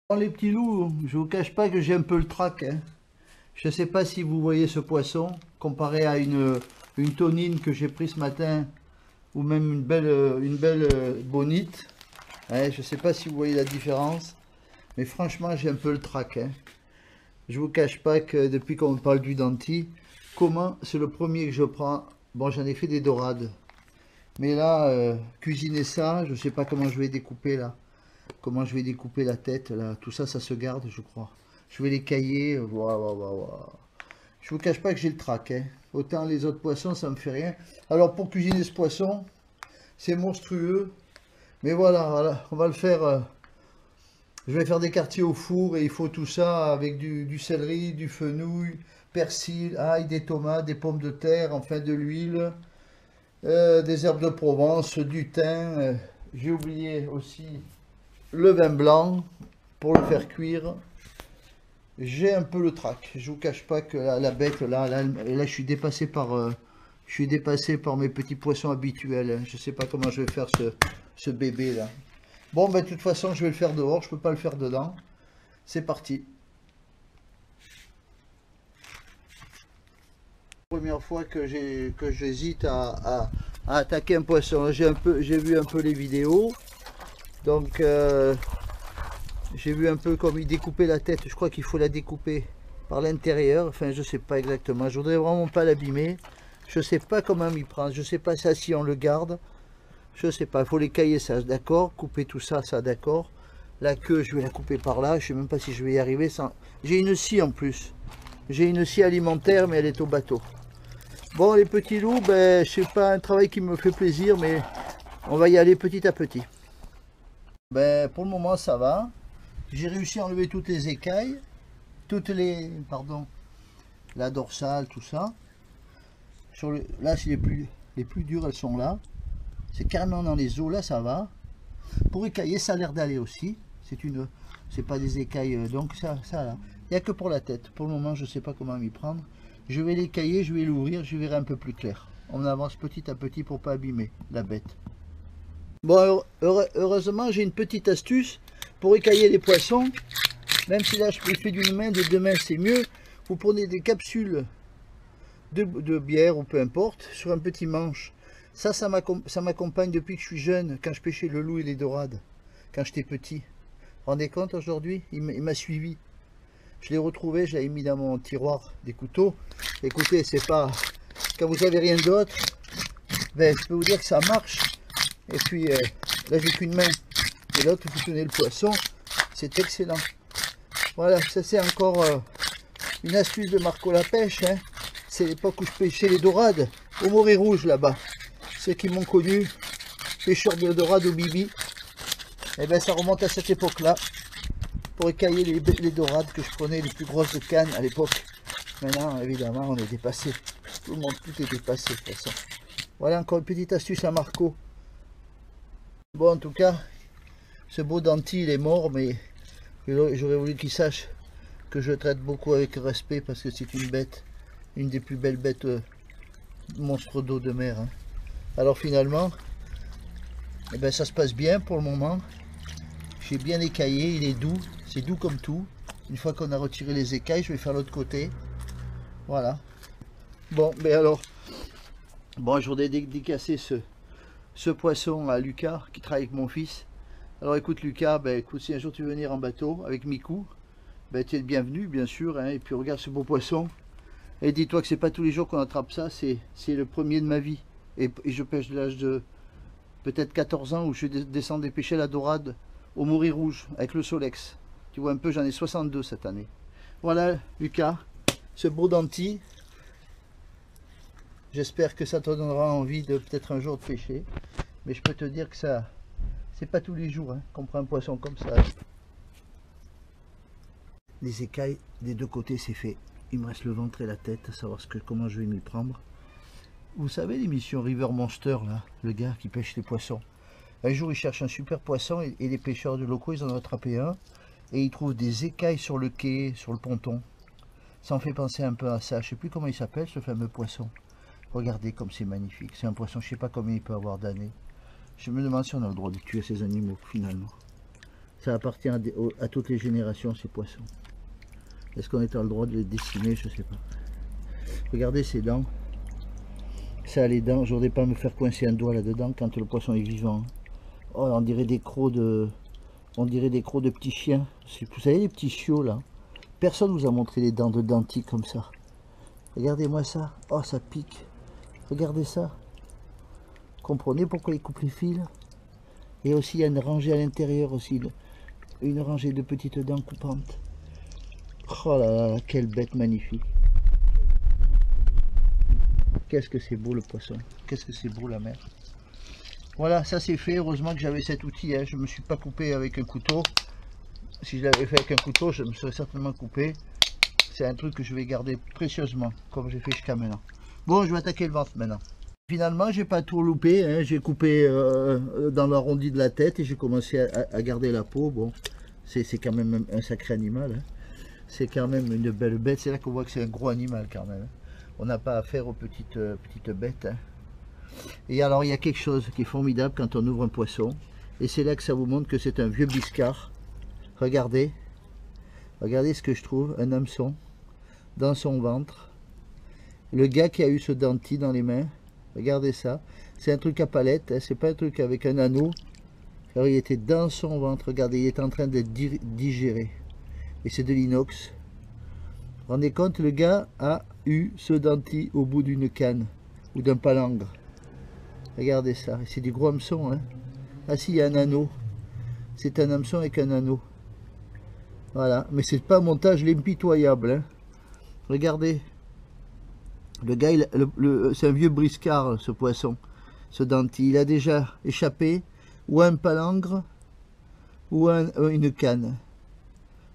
Bon, les petits loups, je vous cache pas que j'ai un peu le trac, hein. Je ne sais pas si vous voyez ce poisson comparé à une tonine que j'ai prise ce matin ou même une belle bonite. Ouais, je ne sais pas si vous voyez la différence, mais franchement j'ai un peu le trac, hein. Je vous cache pas que depuis qu'on me parle du denti, comment c'est le premier que je prends. Bon, j'en ai fait des dorades, mais là, cuisiner ça, je ne sais pas comment je vais découper là. Comment je vais découper la tête là, tout ça, ça se garde, je crois. Je vais les cailler. Waouh, waouh, waouh, waouh. Je vous cache pas que j'ai le trac, hein. Autant les autres poissons, ça me fait rien. Alors pour cuisiner ce poisson, c'est monstrueux. Mais voilà, voilà, on va le faire. Je vais faire des quartiers au four et il faut tout ça avec du céleri, du fenouil, persil, ail, des tomates, des pommes de terre, enfin de l'huile, des herbes de Provence, du thym. J'ai oublié aussi le vin blanc pour le faire cuire. J'ai un peu le trac. Je vous cache pas que la bête là, je suis dépassé par mes petits poissons habituels. Je sais pas comment je vais faire ce bébé là. Bon, ben de toute façon, je vais le faire dehors. Je peux pas le faire dedans. C'est parti. Première fois que j'hésite à attaquer un poisson. J'ai vu un peu les vidéos. Donc j'ai vu un peu comme il découpait la tête. Je crois qu'il faut la découper par l'intérieur. Enfin, je sais pas exactement. Je voudrais vraiment pas l'abîmer. Je sais pas comment m'y prendre. Je sais pas ça si on le garde. Je sais pas. Il faut les cailler ça, d'accord. Couper tout ça, ça, d'accord. La queue, je vais la couper par là. Je sais même pas si je vais y arriver sans. J'ai une scie en plus. J'ai une scie alimentaire, mais elle est au bateau. Bon, les petits loups, ben, c'est pas un travail qui me fait plaisir, mais on va y aller petit à petit. Ben, pour le moment, ça va. J'ai réussi à enlever toutes les écailles, pardon, la dorsale, tout ça. Là, c'est les plus dures, elles sont là. C'est carrément dans les os, là, ça va. Pour écailler, ça a l'air d'aller aussi. C'est pas des écailles, donc ça là. Il n'y a que pour la tête. Pour le moment, je ne sais pas comment m'y prendre. Je vais l'écailler, je vais l'ouvrir, je verrai un peu plus clair. On avance petit à petit pour pas abîmer la bête. Bon, heureusement, j'ai une petite astuce pour écailler les poissons. Même si là, je fais d'une main, de deux mains, c'est mieux. Vous prenez des capsules de bière ou peu importe, sur un petit manche. Ça m'accompagne depuis que je suis jeune, quand je pêchais le loup et les dorades, quand j'étais petit. Vous vous rendez compte aujourd'hui? Il m'a suivi. Je l'ai retrouvé, je l'avais mis dans mon tiroir des couteaux. Écoutez, c'est pas... Quand vous avez rien d'autre, ben, je peux vous dire que ça marche. Et puis, là, j'ai qu'une main. Et l'autre, vous tenez le poisson. C'est excellent. Voilà, ça c'est encore une astuce de Marco la pêche, hein. C'est l'époque où je pêchais les dorades au Morée Rouge là-bas. Ceux qui m'ont connu, pêcheurs de dorades au Bibi, et ben ça remonte à cette époque-là. Pour écailler les dorades que je prenais, les plus grosses de Cannes à l'époque. Maintenant, évidemment, on est dépassé. Tout le monde, tout est dépassé de toute façon. Voilà encore une petite astuce à Marco. Bon, en tout cas, ce beau denti, il est mort, mais j'aurais voulu qu'il sache que je le traite beaucoup avec respect parce que c'est une bête, une des plus belles bêtes monstres d'eau de mer, hein. Alors finalement, eh ben, ça se passe bien pour le moment. J'ai bien écaillé, il est doux, c'est doux comme tout. Une fois qu'on a retiré les écailles, je vais faire l'autre côté. Voilà. Bon, mais alors, bon, je voudrais dédicacer ce poisson à Lucas qui travaille avec mon fils. Alors écoute Lucas, ben, écoute, si un jour tu veux venir en bateau avec Mikou, ben, tu es le bienvenu bien sûr, hein, et puis regarde ce beau poisson. Et dis-toi que c'est pas tous les jours qu'on attrape ça, c'est le premier de ma vie. Et je pêche de l'âge de peut-être 14 ans où je descendais pêcher la dorade au Morée Rouge avec le Solex. Tu vois un peu, j'en ai 62 cette année. Voilà Lucas, ce beau denti. J'espère que ça te donnera envie de peut-être un jour de pêcher. Mais je peux te dire que ça, c'est pas tous les jours, hein, qu'on prend un poisson comme ça. Les écailles des deux côtés c'est fait. Il me reste le ventre et la tête, à savoir comment je vais m'y prendre. Vous savez l'émission River Monster là, le gars qui pêche les poissons. Un jour il cherche un super poisson et les pêcheurs de locaux ils en ont attrapé un. Et ils trouvent des écailles sur le quai, sur le ponton. Ça en fait penser un peu à ça. Je sais plus comment il s'appelle ce fameux poisson. Regardez comme c'est magnifique. C'est un poisson, je sais pas combien il peut avoir d'années. Je me demande si on a le droit de tuer ces animaux finalement. Ça appartient à toutes les générations, ces poissons. Est-ce qu'on est en le droit de les décimer? Je sais pas. Regardez ces dents. Ça, les dents, je voudrais pas me faire coincer un doigt là-dedans quand le poisson est vivant. Oh, on dirait des crocs de... On dirait des crocs de petits chiens. Vous savez, les petits chiots, là. Personne vous a montré les dents de denti comme ça. Regardez-moi ça. Oh, ça pique. Regardez ça. Comprenez pourquoi ils coupent les fils? Et aussi, il y a une rangée à l'intérieur aussi. Une rangée de petites dents coupantes. Oh là là, quelle bête magnifique. Qu'est-ce que c'est beau le poisson. Qu'est-ce que c'est beau la mer. Voilà, ça c'est fait. Heureusement que j'avais cet outil. Hein. Je ne me suis pas coupé avec un couteau. Si je l'avais fait avec un couteau, je me serais certainement coupé. C'est un truc que je vais garder précieusement, comme j'ai fait jusqu'à maintenant. Bon, je vais attaquer le ventre maintenant. Finalement, j'ai pas tout loupé. Hein. J'ai coupé dans l'arrondi de la tête et j'ai commencé à garder la peau. Bon, c'est quand même un sacré animal. Hein. C'est quand même une belle bête. C'est là qu'on voit que c'est un gros animal quand même. On n'a pas affaire aux petites bêtes. Hein. Et alors, il y a quelque chose qui est formidable quand on ouvre un poisson. Et c'est là que ça vous montre que c'est un vieux biscard. Regardez. Regardez ce que je trouve. Un hameçon dans son ventre. Le gars qui a eu ce denti dans les mains. Regardez ça. C'est un truc à palette. Hein. C'est pas un truc avec un anneau. Alors, il était dans son ventre. Regardez, il est en train d'être digéré. Et c'est de l'inox. Vous vous rendez compte, le gars a eu ce denti au bout d'une canne. Ou d'un palangre. Regardez ça. C'est du gros hameçon. Hein. Ah si, il y a un anneau. C'est un hameçon avec un anneau. Voilà. Mais c'est pas un montage impitoyable. Hein. Regardez. Le gars, c'est un vieux briscard, ce poisson. Ce denti. Il a déjà échappé. Ou un palangre. Ou une canne.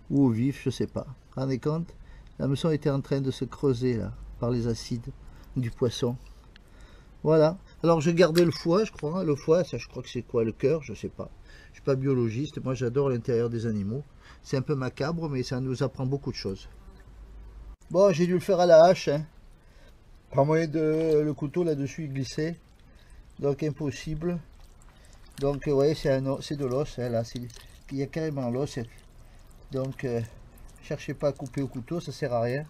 Ou au vif, je sais pas. Vous vous rendez compte? L'hameçon était en train de se creuser là. Par les acides du poisson. Voilà. Alors j'ai gardé le foie, je crois. Le foie, ça je crois que c'est quoi? Le cœur? Je sais pas. Je suis pas biologiste. Moi j'adore l'intérieur des animaux. C'est un peu macabre, mais ça nous apprend beaucoup de choses. Bon, j'ai dû le faire à la hache. Hein. Par moyen de le couteau là-dessus, il glissait. Donc impossible. Donc ouais, c'est de l'os. Hein, là, il y a carrément l'os. Donc cherchez pas à couper au couteau, ça sert à rien.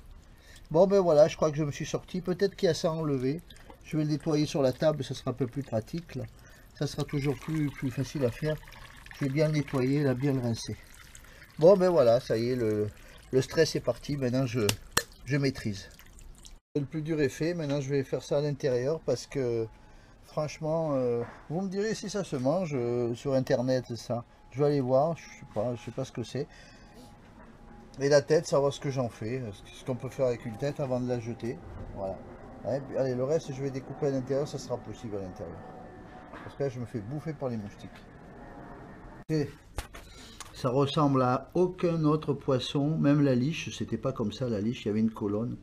Bon ben voilà, je crois que je me suis sorti. Peut-être qu'il y a ça à enlever. Je vais le nettoyer sur la table, ça sera un peu plus pratique. Là. Ça sera toujours plus facile à faire. Je vais bien le nettoyer, là, bien le rincer. Bon ben voilà, ça y est, le stress est parti. Maintenant je maîtrise. Le plus dur est fait. Maintenant je vais faire ça à l'intérieur parce que franchement, vous me direz si ça se mange sur internet ça. Je vais aller voir, je sais pas ce que c'est. Et la tête, savoir ce que j'en fais, ce qu'on peut faire avec une tête avant de la jeter. Voilà. Allez, le reste, je vais découper à l'intérieur, ça sera possible à l'intérieur. Parce que là, je me fais bouffer par les moustiques. Et ça ressemble à aucun autre poisson, même la liche, c'était pas comme ça, la liche, il y avait une colonne.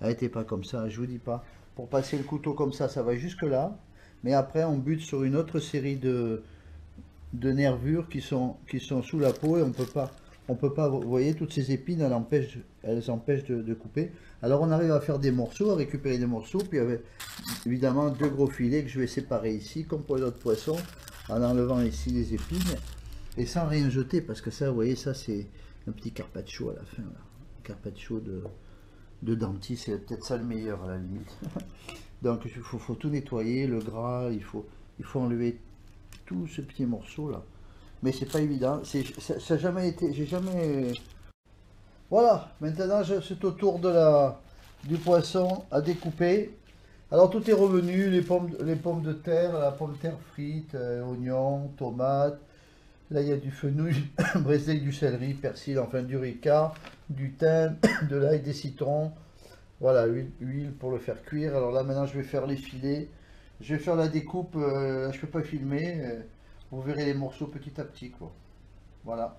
Elle n'était pas comme ça, je vous dis pas. Pour passer le couteau comme ça va jusque là. Mais après, on bute sur une autre série de nervures qui sont sous la peau et on peut pas, vous voyez, toutes ces épines, elles empêchent de couper. Alors on arrive à faire des morceaux, à récupérer des morceaux, puis avec évidemment deux gros filets que je vais séparer ici, comme pour les autres poissons, en enlevant ici les épines, et sans rien jeter, parce que ça, vous voyez, ça c'est un petit carpaccio à la fin, là. Un carpaccio de denti, c'est peut-être ça le meilleur à la limite. Donc il faut tout nettoyer, le gras, il faut enlever tout ce petit morceau là. Mais c'est pas évident, ça n'a jamais été, j'ai jamais... Voilà, maintenant c'est au tour du poisson à découper. Alors tout est revenu, les pommes de terre, la pomme de terre frite, oignons, tomates. Là il y a du fenouil, brésil, du céleri, persil, enfin du ricard, du thym, de l'ail, des citrons. Voilà, huile pour le faire cuire. Alors là maintenant je vais faire les filets. Je vais faire la découpe, je peux pas filmer. Vous verrez les morceaux petit à petit, quoi. Voilà.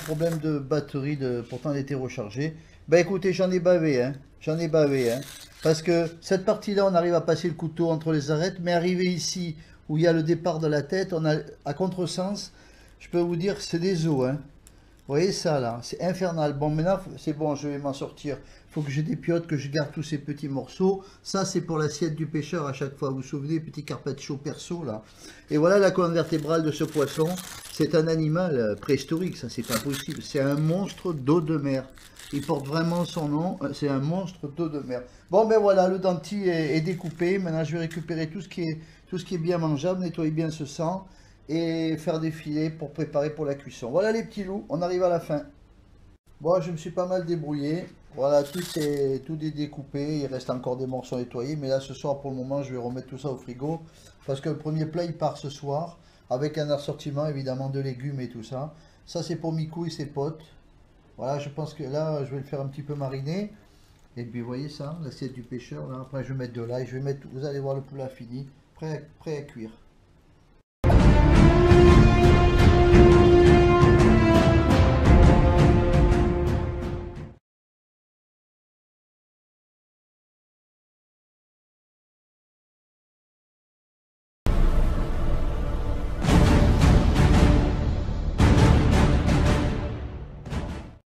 Problème de batterie, pourtant elle était rechargée. Bah écoutez, j'en ai bavé, hein. J'en ai bavé, hein. Parce que cette partie-là, on arrive à passer le couteau entre les arêtes, mais arrivé ici, où il y a le départ de la tête, on a à contresens, je peux vous dire que c'est des os, hein. Vous voyez ça là, c'est infernal. Bon, maintenant, c'est bon, je vais m'en sortir. Il faut que je dépiote, que je garde tous ces petits morceaux. Ça, c'est pour l'assiette du pêcheur à chaque fois. Vous vous souvenez, petit carpaccio perso là. Et voilà la colonne vertébrale de ce poisson. C'est un animal préhistorique, ça, c'est pas possible. C'est un monstre d'eau de mer. Il porte vraiment son nom, c'est un monstre d'eau de mer. Bon, ben voilà, le denti est découpé. Maintenant, je vais récupérer tout ce qui est bien mangeable, nettoyer bien ce sang et faire des filets pour préparer pour la cuisson. Voilà les petits loups, on arrive à la fin. Bon, je me suis pas mal débrouillé. Voilà, tout est découpé. Il reste encore des morceaux nettoyés. Mais là, ce soir, pour le moment, je vais remettre tout ça au frigo. Parce que le premier plat, il part ce soir. Avec un assortiment, évidemment, de légumes et tout ça. Ça, c'est pour Mikou et ses potes. Voilà, je pense que là, je vais le faire un petit peu mariner. Et puis, vous voyez ça, l'assiette du pêcheur. Là. Après, je vais mettre de l'ail. Je vais mettre, vous allez voir le poulet fini. Prêt à cuire.